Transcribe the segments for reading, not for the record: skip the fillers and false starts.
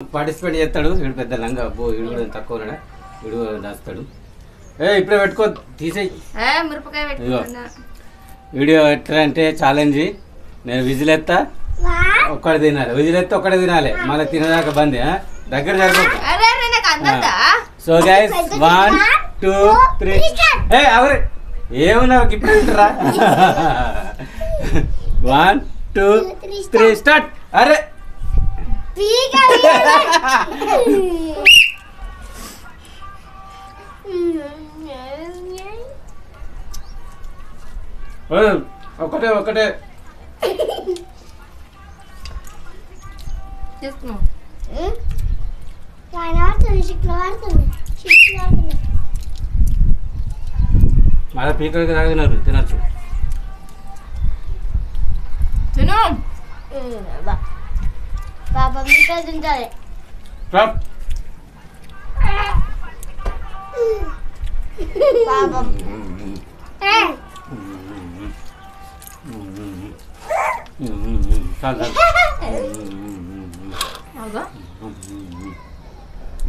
participate చేస్తాడు వీడు పెద్ద లంగా అబ్బో వీడు కూడా తక్కువ ఉన్నాడా వీడు దాస్తాడు ఇప్పుడే పెట్టుకో తీసేయి వీడియో ఎట్లా అంటే ఛాలెంజ్ నేను విజిల్ ఎత్తా ఒక్కడే తినాలి విజిల్ ఎత్తే ఒక్కడే తినాలి మళ్ళీ తినదాకా బంద్ దగ్గర సరిపోతుంది సో గైస్ 1 2 3 అవరే ఏమన్నా ఇప్పుడు తింటారా 1 2 3 స్టార్ట్ అరే ఒకటే ఒకటే మళ్ళీ పీకలకి తాగినారు తినచ్చు తిను పాపం ఇంకా తింటాలి పాపం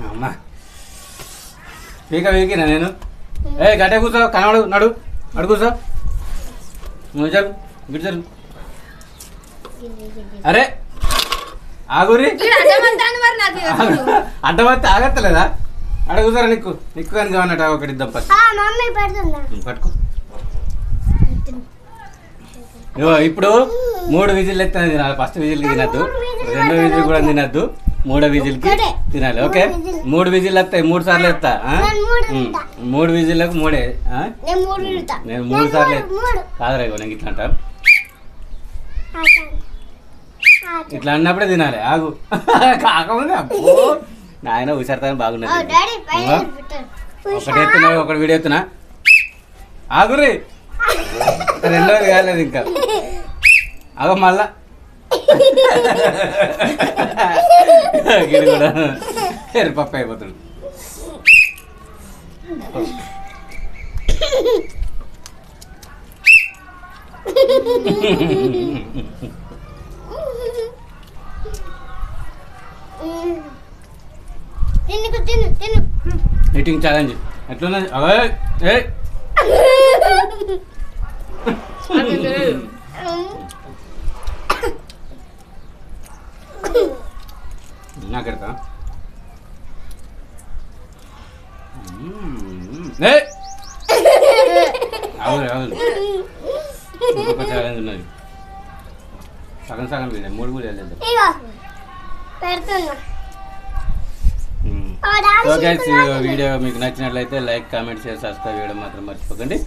అమ్మా పీక పీకినా నేను గట్టే కూర్చో కనబడు నడు నడు కూర్చో నువ్వు చలు గిడ్చరు అరే ఆగురి అడ్డమత్తే ఆగత్తలేదా అడ కూర్చోరా నీకు నీకు కానీ కావన్నట్టు ఒకటి ఇద్దాం పట్టుకో ఇప్పుడు 3 విజిల్ ఎత్తే తినాలి ఫస్ట్ విజిల్కి తినద్దు 2వ విజిల్ కూడా తినద్దు 3వ విజిల్కి తినాలి ఓకే 3 విజిల్ వస్తాయి 3 సార్లు ఎత్తా 3 విజిల్లకు 3 నేను 3 సార్లు కాదరా నేను ఇట్లా అంటా ఇట్లా అన్నప్పుడే తినాలి ఆగు కాకముందే అబ్బో నాయన హుషారుతాను బాగున్నది ఒకటి ఎత్తున్నా ఒకటి వీడియో ఎత్తున్నా ఆగురి 2వది కాలేదు ఇంకా అగో మళ్ళా గిడి కూడా ఎరిపప్పు అయిపోతాడు ఈటింగ్ ఛాలెంజ్ ఎట్లున్నది నాకెడతా అవును అవును ఇంకొక ఛాలెంజ్ ఉన్నది సగం సగం వీడే 3 కూడా వెళ్ళలేదు సో గైస్ వీడియో మీకు నచ్చినట్లయితే లైక్ కామెంట్ షేర్ సబ్స్క్రైబ్ చేయడం మాత్రం మర్చిపోకండి